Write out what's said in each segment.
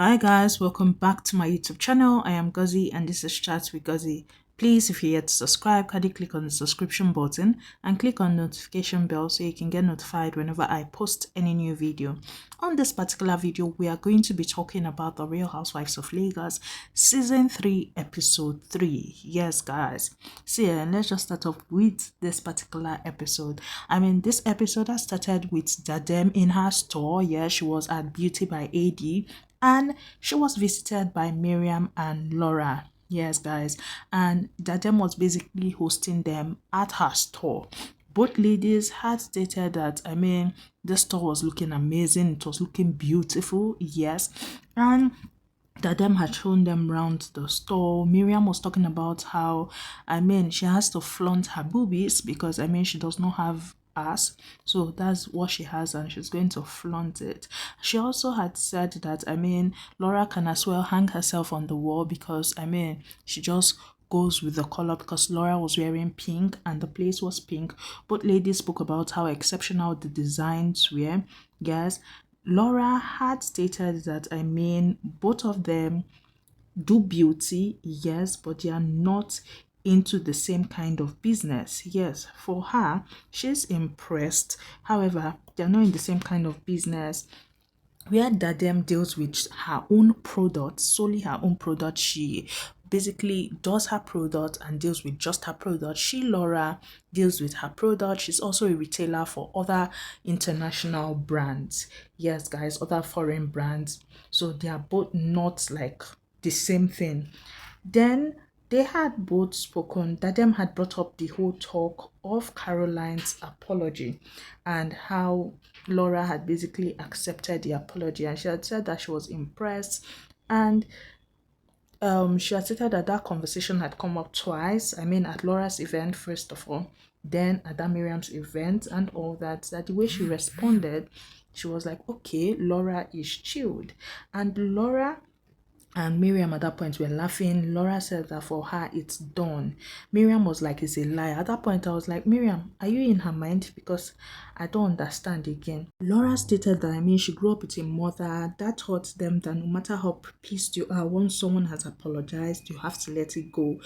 Hi guys, welcome back to my YouTube channel. I am Gozi and this is Chats with Gozi. Please, if you're yet to subscribe, kindly click on the subscription button and click on notification bell so you can get notified whenever I post any new video. On this particular video, we are going to be talking about the Real Housewives of Lagos Season 3 Episode 3. Yes guys, so let's just start off with this particular episode. This episode has started with Diadem in her store. Yeah, she was at Beauty by AD and she was visited by Mariam and Laura. Yes, guys. And Diadem was basically hosting them at her store. Both ladies had stated that, the store was looking amazing. It was looking beautiful. Yes. And Diadem had shown them around the store. Miriam was talking about how, she has to flaunt her boobies because, she does not have ass. So that's what she has and she's going to flaunt it. She also had said that, Laura can as well hang herself on the wall because, she just goes with the color because Laura was wearing pink and the place was pink. Both ladies spoke about how exceptional the designs were. Yes, Laura had stated that, both of them do beauty, yes, but they are not into the same kind of business. Yes, for her, she's impressed. However, they're not in the same kind of business where Diadem deals with her own product, solely her own product. She basically does her product and deals with just her product. Laura, deals with her product. She's also a retailer for other international brands. Yes, guys, other foreign brands. So they are both not like the same thing. Then they had both spoken. Diadem had brought up the whole talk of Caroline's apology and how Laura had basically accepted the apology, and she had said that she was impressed, and she had stated that that conversation had come up twice. At Laura's event first of all, then at that Miriam's event and all that. That the way she responded, she was like, okay, Laura is chilled, and Laura and Miriam at that point were laughing. Laura said that for her it's done. Miriam was like, it's a lie. At that point I was like, Miriam, are you in her mind? Because I don't understand again. Laura stated that she grew up with a mother that taught them that no matter how pissed you are, once someone has apologized, you have to let it go.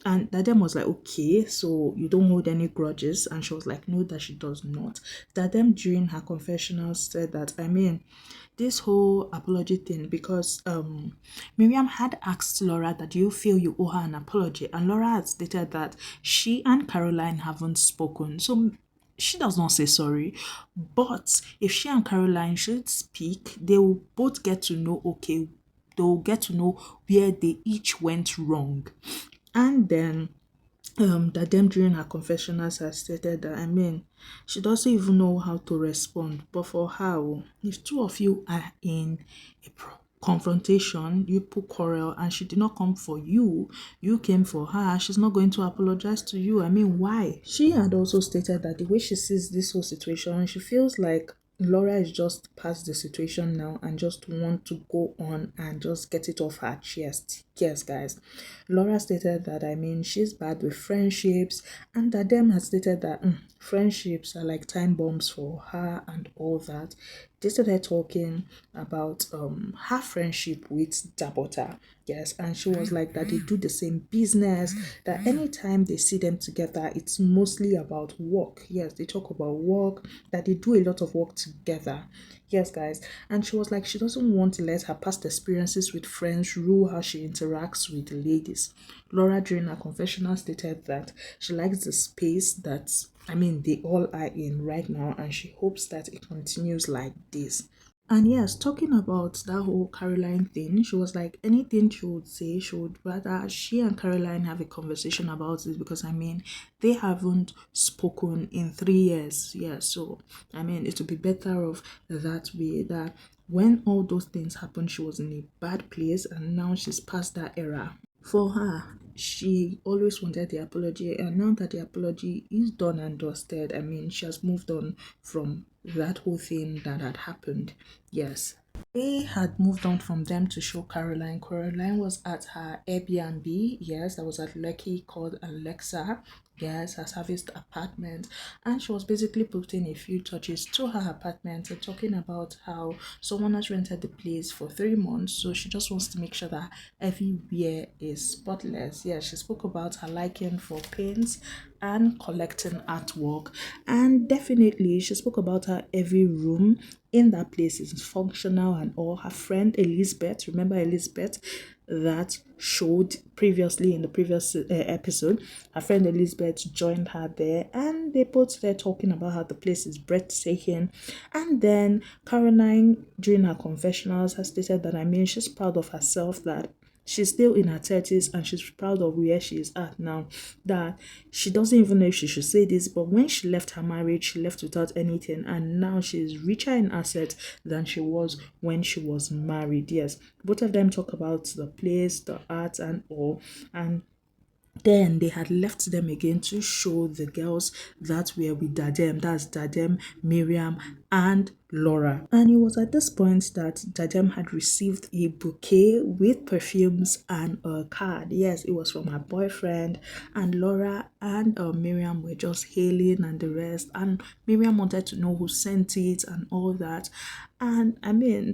And Diadem was like, okay, so you don't hold any grudges? And she was like, no, that she does not. Diadem during her confessional said that, this whole apology thing, because Miriam had asked Laura that, do you feel you owe her an apology? And Laura had stated that she and Caroline haven't spoken. So she does not say sorry. But if she and Caroline should speak, they will both get to know, okay, they'll get to know where they each went wrong. And then that them during her confessionals has stated that, she doesn't even know how to respond. But for her, if two of you are in a confrontation, you put quarrel, and she did not come for you, you came for her, she's not going to apologize to you. Why? She had also stated that the way she sees this whole situation, she feels like Laura is just past the situation now and just want to go on and just get it off her chest. Yes, guys. Laura stated that, she's bad with friendships, and that them has stated that friendships are like time bombs for her and all that. They started talking about her friendship with Dabota. Yes, and she was like that they do the same business, that anytime they see them together, it's mostly about work. Yes, they talk about work, that they do a lot of work together. Yes, guys. And she was like, she doesn't want to let her past experiences with friends rule how she interacts with the ladies. Laura, during her confessional, stated that she likes the space that, they all are in right now, and she hopes that it continues like this. And yes, talking about that whole Caroline thing, she was like, anything she would say, she would rather she and Caroline have a conversation about it because, they haven't spoken in 3 years. Yeah, so, it would be better off that way, that when all those things happened, she was in a bad place and now she's past that era. For her, she always wanted the apology, and now that the apology is done and dusted, she has moved on from that whole thing that had happened. Yes. They had moved on from them to show Caroline. Caroline was at her Airbnb, yes, that was at Lekki, called Alexa. Yes, her serviced apartment, and she was basically putting a few touches to her apartment and talking about how someone has rented the place for 3 months, so she just wants to make sure that everywhere is spotless. Yeah, she spoke about her liking for paints and collecting artwork, and definitely she spoke about how every room in that place is functional and all. Her friend Elizabeth, remember Elizabeth, that showed previously in the previous episode, her friend Elizabeth joined her there, and they both there talking about how the place is breathtaking. And then Caroline, during her confessionals, has stated that she's proud of herself, that she's still in her 30s and she's proud of where she is at now, that she doesn't even know if she should say this, but when she left her marriage, she left without anything, and now she's richer in assets than she was when she was married. Yes, both of them talk about the place, the art, and all. And then they had left them again to show the girls that were with Diadem, that's Diadem, Mariam, and Laura. And it was at this point that Diadem had received a bouquet with perfumes and a card. Yes, it was from her boyfriend, and Laura and Mariam were just hailing and the rest. And Mariam wanted to know who sent it and all that. And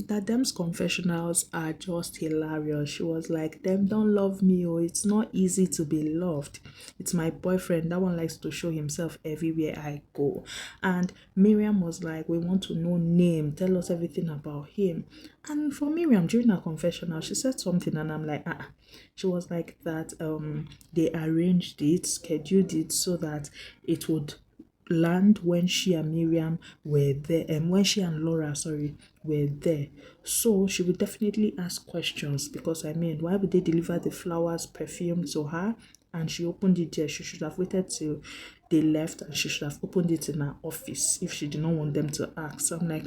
Diadem's confessionals are just hilarious. She was like, "Them don't love me, oh, it's not easy to be loved. It's my boyfriend. That one likes to show himself everywhere I go." And Miriam was like, "We want to know name. Tell us everything about him." And for Miriam, during her confessional, she said something, and I'm like, She was like that they arranged it, scheduled it so that it would land when she and Miriam were there, and when she and Laura, sorry, were there. So she would definitely ask questions, because why would they deliver the flowers, perfume to her, and she opened it there? She should have waited till they left, and she should have opened it in her office if she did not want them to ask. So I'm like,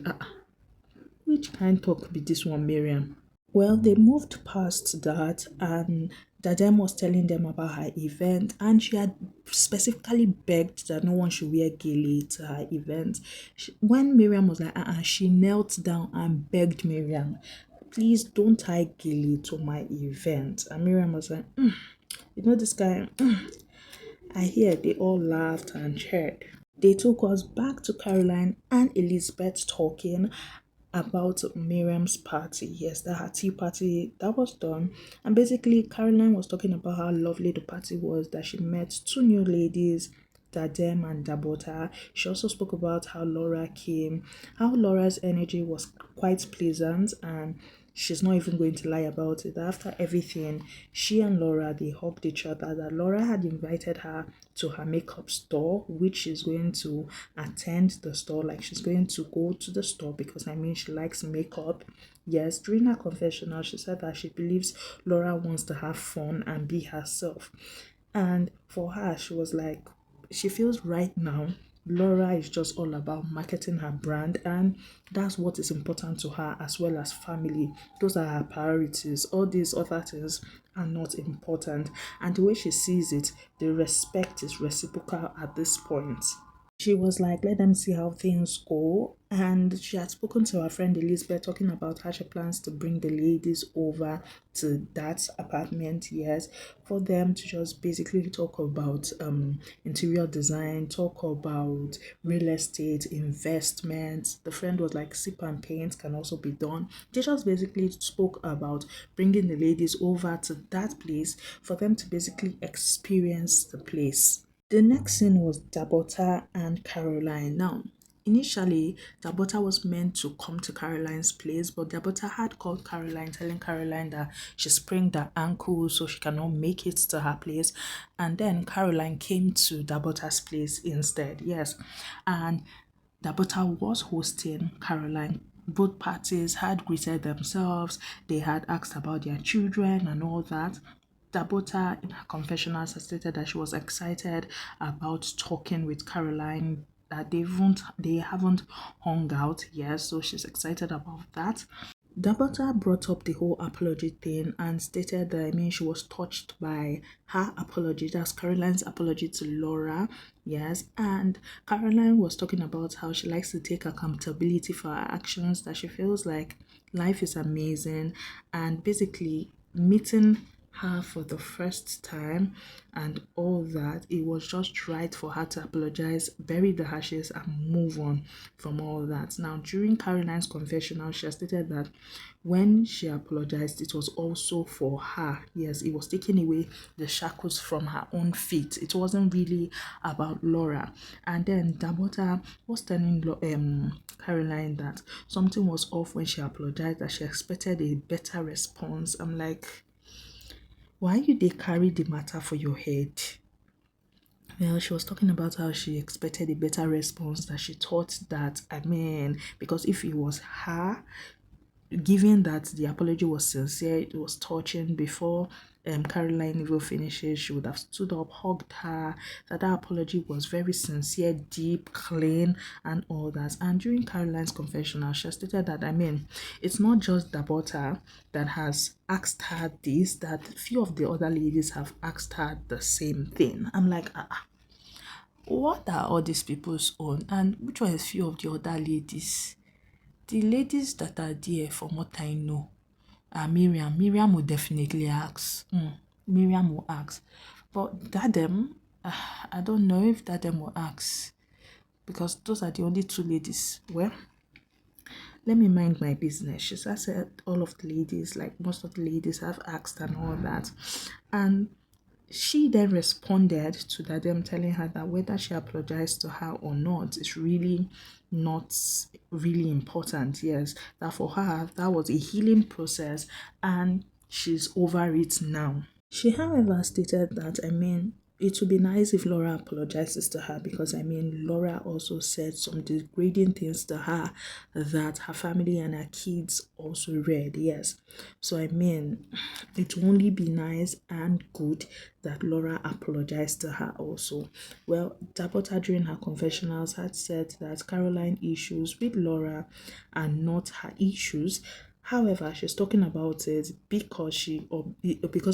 which kind talk be this one, Miriam? Well, they moved past that, and Dadem was telling them about her event, and she had specifically begged that no one should wear gele to her event. When Miriam was like, she knelt down and begged Miriam, "Please don't tie gele to my event." And Miriam was like, this guy, I hear they all laughed and cheered. They took us back to Caroline and Elizabeth talking about Miriam's party. Yes, that her tea party that was done. And basically, Caroline was talking about how lovely the party was, that she met two new ladies, Diadem and Dabota. She also spoke about how Laura came, how Laura's energy was quite pleasant, and she's not even going to lie about it. After everything, she and Laura, they hugged each other, that Laura had invited her to her makeup store, which she's going to attend the store. Like, she's going to go to the store because she likes makeup. Yes, during her confessional, she said that she believes Laura wants to have fun and be herself. And for her, she was like, she feels right now Laura is just all about marketing her brand, and that's what is important to her, as well as family. Those are her priorities. All these other things are not important. And the way she sees it, the respect is reciprocal at this point. She was like, let them see how things go. And she had spoken to her friend Elizabeth, talking about how she plans to bring the ladies over to that apartment, yes, for them to just basically talk about interior design, talk about real estate, investments. The friend was like, sip and paint can also be done. They just basically spoke about bringing the ladies over to that place for them to basically experience the place. The next scene was Dabota and Caroline. Now, initially, Dabota was meant to come to Caroline's place, but Dabota had called Caroline, telling Caroline that she sprained her ankle, so she cannot make it to her place. And then Caroline came to Dabota's place instead. Yes. And Dabota was hosting Caroline. Both parties had greeted themselves, they had asked about their children and all that. Dabota, in her confessionals, has stated that she was excited about talking with Caroline, that they haven't hung out yet, so she's excited about that. Dabota brought up the whole apology thing and stated that she was touched by her apology, that's Caroline's apology to Laura. Yes, and Caroline was talking about how she likes to take accountability for her actions, that she feels like life is amazing, and basically meeting her for the first time and all that, it was just right for her to apologize, bury the ashes, and move on from all that. Now, during Caroline's confessional, she has stated that when she apologized, it was also for her. Yes, it was taking away the shackles from her own feet. It wasn't really about Laura. And then Dabota was telling Caroline that something was off when she apologized, that she expected a better response. I'm like, why you they carry the matter for your head? Well, she was talking about how she expected a better response, that she thought that, because if it was her, given that the apology was sincere, it was touching, before Caroline even finishes, she would have stood up, hugged her, that apology was very sincere, deep, clean, and all that. And during Caroline's confessional, she stated that, it's not just Dabota that has asked her this, that few of the other ladies have asked her the same thing. I'm like, what are all these people's own? And which one is few of the other ladies? The ladies that are there, from what I know, are Miriam. Miriam will definitely ask. Miriam will ask. But Diiadem, I don't know if Diiadem will ask, because those are the only two ladies. Well, let me mind my business. She said all of the ladies, like most of the ladies, have asked and all that. And she then responded to Diiadem, telling her that whether she apologized to her or not is really not really important. Yes, that for her, that was a healing process and she's over it now. She, however, stated that, it would be nice if Laura apologizes to her, because, Laura also said some degrading things to her that her family and her kids also read. Yes. So, it will only be nice and good that Laura apologized to her also. Well, Dabota during her confessionals had said that Caroline issues with Laura are not her issues. However, she's talking about it because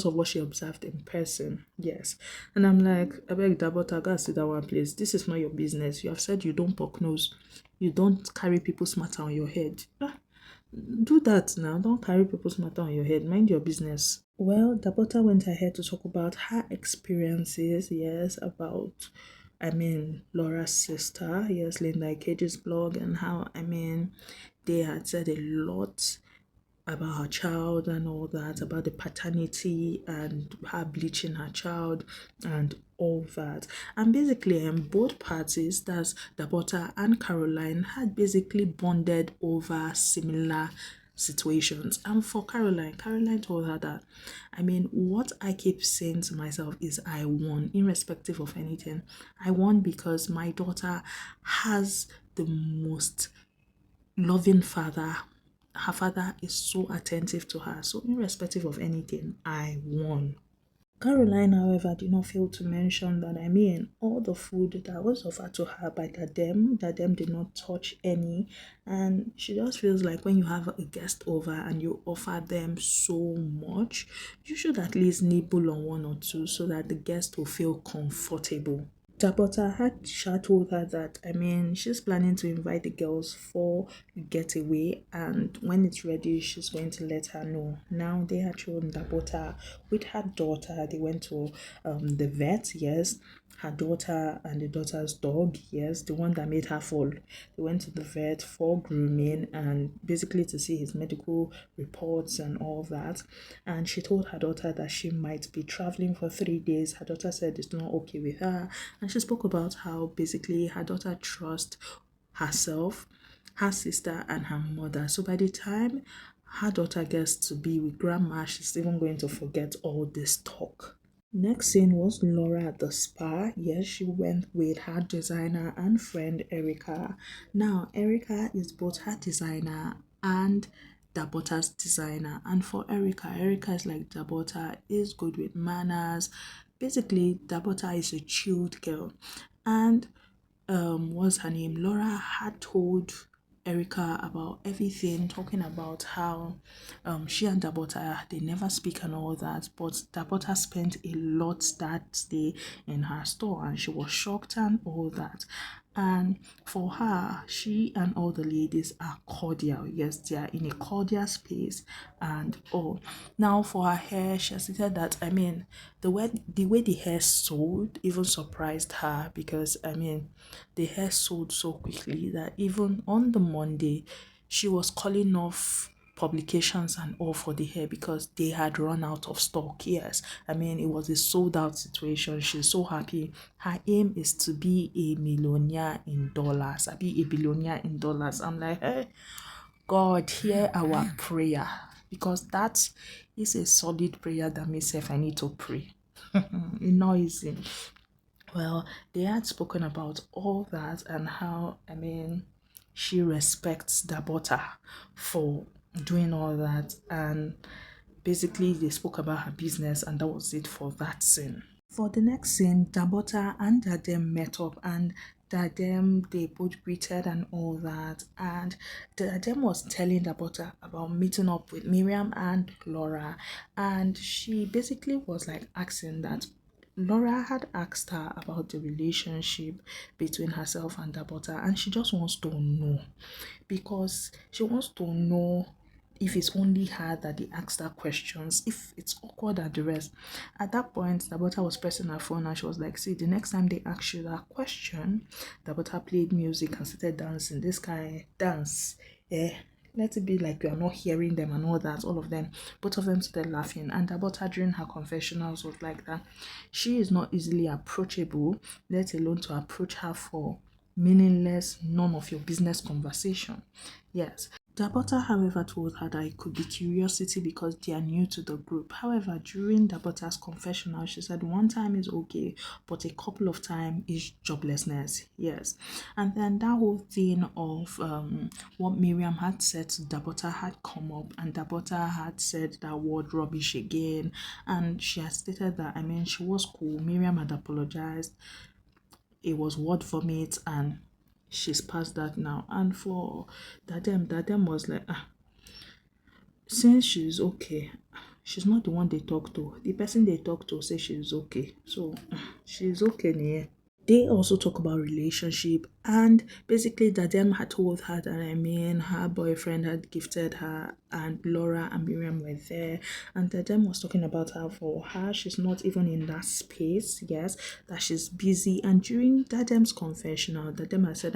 of what she observed in person. Yes. And I'm like, I beg Dabota, go sit down one place. This is not your business. You have said you don't poke nose. You don't carry people's matter on your head. Do that now. Don't carry people's matter on your head. Mind your business. Well, Dabota went ahead to talk about her experiences, yes, about Laura's sister, yes, lauraikeji's blog, and how, they had said a lot about her child and all that, about the paternity and her bleaching her child and all that. And basically, both parties, that's Dabota and Caroline, had basically bonded over similar situations. And for Caroline told her that, what I keep saying to myself is I won, irrespective of anything. I won because my daughter has the most loving father. Her father is so attentive to her. So, irrespective of anything, I won. Caroline, however, did not fail to mention that, all the food that was offered to her by Diiadem did not touch any. And she just feels like when you have a guest over and you offer them so much, you should at least nibble on one or two so that the guest will feel comfortable. Dabota had told her that, she's planning to invite the girls for a getaway, and when it's ready, she's going to let her know. Now, they had shown Dabota with her daughter. They went to the vet, yes. Her daughter and the daughter's dog, yes, the one that made her fall. They went to the vet for grooming and basically to see his medical reports and all that. And she told her daughter that she might be traveling for 3 days. Her daughter said it's not okay with her. And she spoke about how basically her daughter trusts herself, her sister, and her mother. So by the time her daughter gets to be with grandma, she's even going to forget all this talk. Next scene was Laura at the spa. Yes, she went with her designer and friend Erica. Now, Erica is both her designer and Dabota's designer. And for Erica is like Dabota, is good with manners. Basically, Dabota is a chilled girl. And what's her name? Laura had told Erica about everything, talking about how she and Dabota, they never speak and all that, but Dabota spent a lot that day in her store and she was shocked and all that. And for her, she and all the ladies are cordial. Yes, they are in a cordial space and all. Now for her hair, she has stated that the way the hair sold even surprised her, because the hair sold so quickly that even on the Monday she was calling off publications and all for the hair because they had run out of stock. Yes, it was a sold out situation. She's so happy. Her aim is to be a millionaire in dollars. I be a billionaire in dollars. I'm like, hey, God, hear our prayer, because that is a solid prayer that myself I need to pray. It's not easy. Well, they had spoken about all that and how, she respects Dabota for doing all that. And basically, they spoke about her business, and that was it for that scene. For the next scene, Dabota and Diadem met up, and Diadem, they both greeted and all that. And Diadem was telling Dabota about meeting up with Mariam and Laura, and she basically was like asking that Laura had asked her about the relationship between herself and Dabota, and she just wants to know, because she wants to know if it's only her that they asked her questions, if it's awkward at the rest. At that point, Dabota was pressing her phone and she was like, see, the next time they ask you that question, Dabota played music and started dancing. This guy dance. Let it be like you are not hearing them and all that, all of them. Both of them started laughing. And Dabota during her confessionals was like that. She is not easily approachable, let alone to approach her for meaningless, none of your business conversation. Yes. Dabota, however, told her that it could be curiosity because they are new to the group. However, during Dabota's confessional, she said one time is okay, but a couple of times is joblessness. Yes. And then that whole thing of what Miriam had said to Dabota had come up, and Dabota had said that word rubbish again. And she had stated that, she was cool. Miriam had apologized. It was word vomit, and she's past that now. And for Dadem was like, since she's okay, she's not the one they talk to. The person they talk to say she's okay. So she's okay, yeah. They also talk about relationship, and basically Dadem had told her that her boyfriend had gifted her, and Laura and Miriam were there, and Dadem was talking about how for her she's not even in that space. Yes, that she's busy. And during Dadem's confessional, Dadem had said,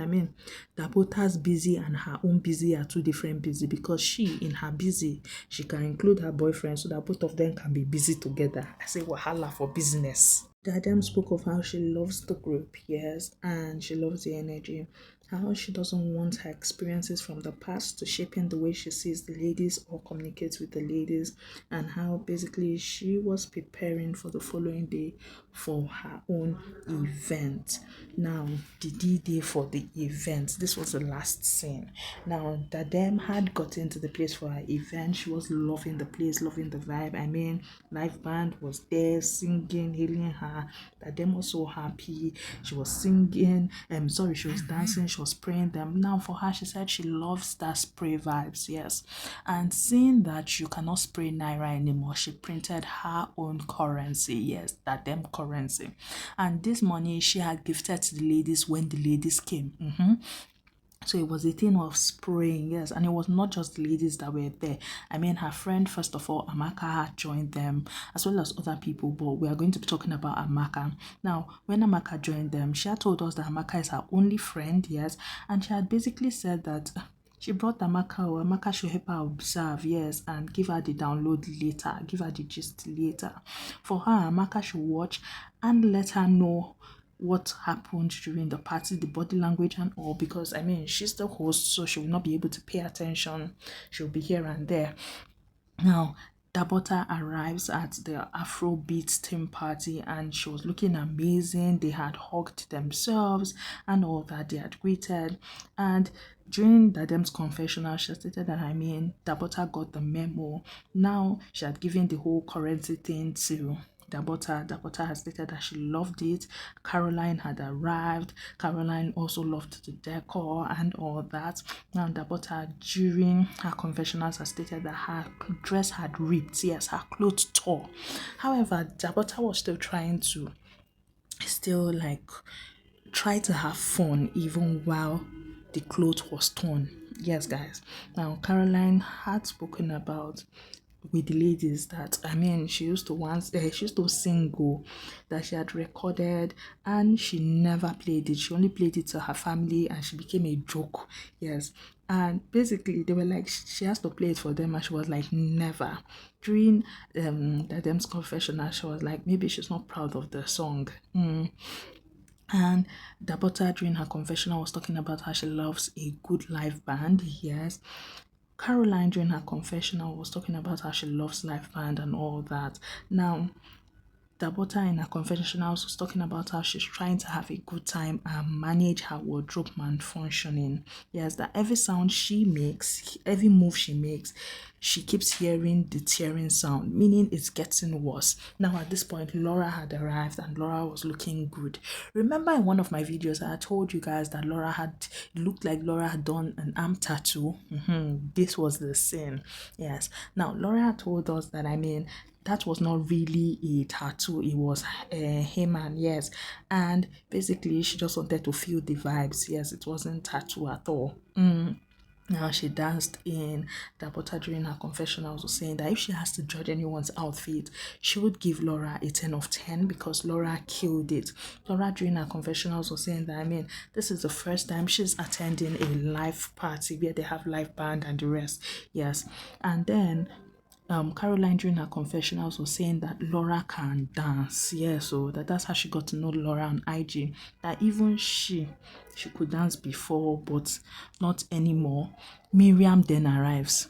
Dabota's busy and her own busy are two different busy, because she in her busy she can include her boyfriend so that both of them can be busy together. I say wahala for business. Diadem spoke of how she loves the group, yes, and she loves the energy. How she doesn't want her experiences from the past to shape in the way she sees the ladies or communicates with the ladies, and how basically she was preparing for the following day for her own event. Now, the D-Day for the event, this was the last scene. Now, Diadem had gotten to the place for her event. She was loving the place, loving the vibe. Live band was there singing, hailing her. Diadem was so happy. She was singing, she was dancing, she was praying them. Now for her, she said she loves that spray vibes, yes. And seeing that you cannot spray Naira anymore, she printed her own currency, yes, Diadem currency. And this money she had gifted to the ladies when the ladies came. So it was a thing of spraying, yes, and it was not just the ladies that were there. Her friend, first of all, Amaka, had joined them, as well as other people, but we are going to be talking about Amaka. Now, when Amaka joined them, she had told us that Amaka is her only friend, yes, and she had basically said that she brought Amaka, or Amaka should help her observe, yes, and give her the download later, give her the gist later. For her, Amaka should watch and let her know what happened during the party, the body language and all, because she's the host, so she will not be able to pay attention. She'll be here and there. Now, Dabota arrives at the Afrobeat team party, and she was looking amazing. They had hugged themselves and all that. They had greeted. And during Dadem's confessional, she stated that Dabota got the memo. Now she had given the whole currency thing to Dabota. Dabota has stated that she loved it. Caroline had arrived. Caroline also loved the decor and all that. Now Dabota, during her confessionals, has stated that her dress had ripped. Yes, her clothes tore. However, Dabota was still trying to try to have fun even while the clothes was torn. Yes, guys. Now, Caroline had spoken about with the ladies that she used to she used to single that she had recorded, and she never played it. She only played it to her family, and she became a joke. Yes. And basically they were like she has to play it for them, and she was like never. During Diadem's confessional, she was like maybe she's not proud of the song. And Dabota during her confessional was talking about how she loves a good live band. Yes. Caroline during her confessional was talking about how she loves live band and all that. Now, Dabota in her confessionals was talking about how she's trying to have a good time and manage her wardrobe malfunctioning. Yes, that every sound she makes, every move she makes, she keeps hearing the tearing sound, meaning it's getting worse. Now at this point, Laura had arrived and Laura was looking good. Remember in one of my videos, I told you guys that it looked like Laura had done an arm tattoo. This was the scene. Yes. Now Laura told us that that was not really a tattoo, it was him, and yes, and basically she just wanted to feel the vibes. Yes, it wasn't tattoo at all. Now she danced in Dabota during her confessionals was saying that if she has to judge anyone's outfit, she would give Laura a 10 of 10 because Laura killed it. Laura during her confessionals was saying that this is the first time she's attending a live party where they have live band and the rest. Yes. And then Caroline during her confessionals was saying that Laura can dance. Yeah, so that's how she got to know Laura on IG. That even she could dance before, but not anymore. Miriam then arrives.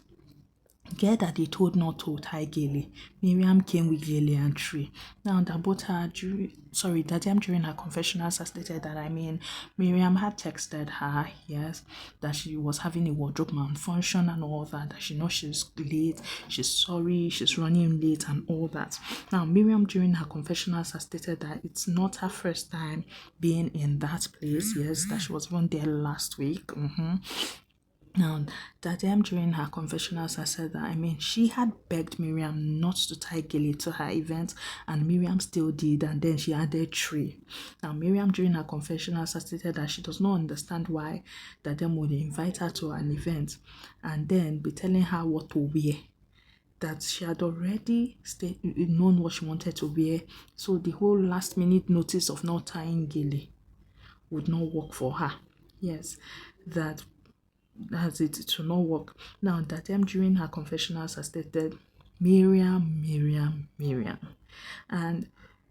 Get that they told not to tie Gele. Miriam came with Gele and Tree. Now Diadem during her confessionals has stated that Miriam had texted her, yes, that she was having a wardrobe malfunction and all that she knows she's late, she's sorry, she's running late and all that. Now Miriam during her confessionals has stated that it's not her first time being in that place, yes, that she was even there last week. Now, Diadem during her confessionals has said that she had begged Miriam not to tie Gele to her event, and Miriam still did, and then she added Tree. Now, Miriam during her confessionals has stated that she does not understand why Diadem would invite her to an event and then be telling her what to wear. That she had already known what she wanted to wear, so the whole last minute notice of not tying Gele would not work for her. Yes, that's it to not work. Now Diadem during her confessionals has stated Mariam, and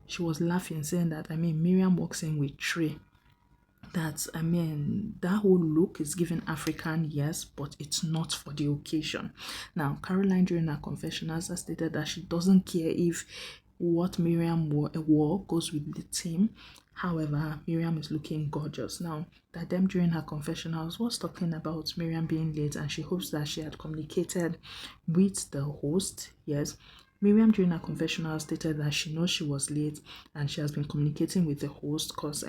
she was laughing, saying that Miriam walks in with Trey. That that whole look is given African, yes, but it's not for the occasion. Now Caroline during her confessionals has stated that she doesn't care if what Miriam wore goes with the team. However, Miriam is looking gorgeous. Now, Diadem during her confessionals was talking about Miriam being late, and she hopes that she had communicated with the host. Yes, Miriam during her confessional stated that she knows she was late and she has been communicating with the host because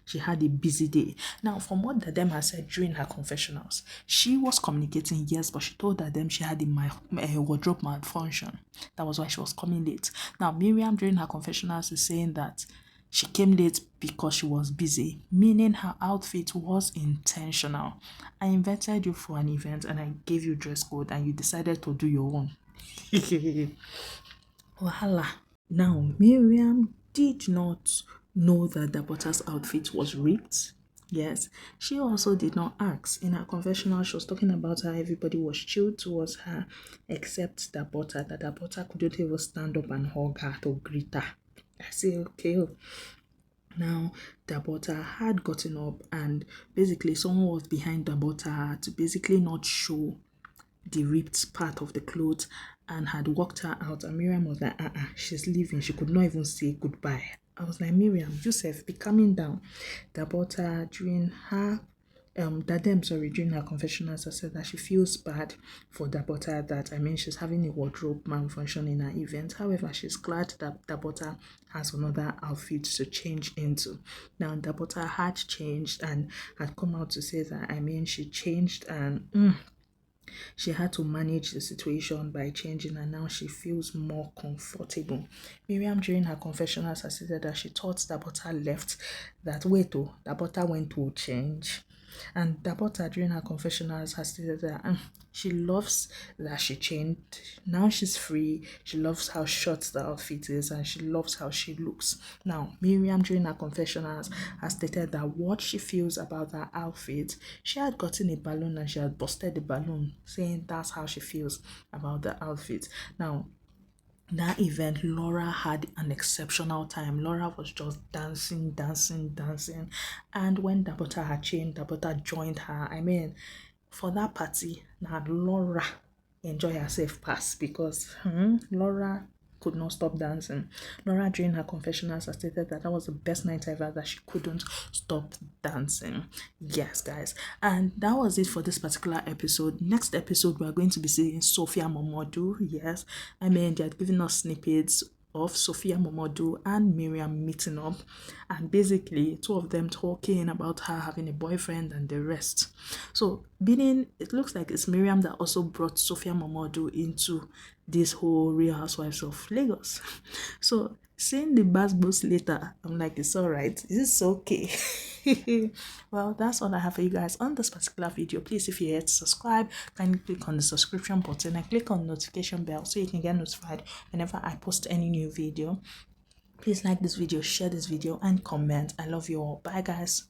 she had a busy day. Now, from what Diadem has said during her confessionals, she was communicating, yes, but she told Diadem she had a wardrobe malfunction. That was why she was coming late. Now, Miriam during her confessionals is saying that she came late because she was busy, meaning her outfit was intentional. I invited you for an event and I gave you dress code and you decided to do your own. Wahala. Now, Miriam did not know that Dabota's outfit was ripped. Yes, she also did not ask. In her confessional, she was talking about how everybody was chilled towards her except Dabota, that Dabota couldn't even stand up and hug her to greet her. I say, okay. Now, Dabota had gotten up and basically someone was behind Dabota to basically not show the ripped part of the clothes and had walked her out. And Miriam was like, she's leaving. She could not even say goodbye. I was like, Miriam, Joseph, be calming down. Dabota during her during her confessionals, I said that she feels bad for Dabota that she's having a wardrobe malfunction in her event. However, she's glad that Dabota has another outfit to change into. Now, Dabota had changed and had come out to say that she changed and She had to manage the situation by changing, and now she feels more comfortable. Miriam, during her confessionals, has stated that she thought Dabota left, that wait, oh, Dabota went to change. And Dabota, during her confessionals, has stated that she loves that she changed. Now she's free. She loves how short the outfit is, and she loves how she looks. Now, Miriam, during her confessionals, has stated that what she feels about her outfit, she had gotten a balloon and she had busted the balloon, saying that's how she feels about the outfit. Now, that event, Laura had an exceptional time. Laura was just dancing, dancing, dancing. And when Dabota had changed, Dabota joined her. I mean, for that party, now Laura enjoy herself pass because Laura could not stop dancing. Laura, during her confessionals, has stated that that was the best night ever, that she couldn't stop dancing. Yes, guys. And that was it for this particular episode. Next episode, we're going to be seeing Sophia Momodu. Yes, I mean, they had given us snippets of Sophia Momodu and Mariam meeting up, and basically two of them talking about her having a boyfriend and the rest. So meaning it looks like it's Mariam that also brought Sophia Momodu into this whole Real Housewives of Lagos. So seeing the Basbos later, I'm like, it's all right, it's okay. Well, that's all I have for you guys on this particular video. Please, if you're here to subscribe, kindly click on the subscription button and click on the notification bell so you can get notified whenever I post any new video. Please like this video, share this video, and comment. I love you all. Bye, guys.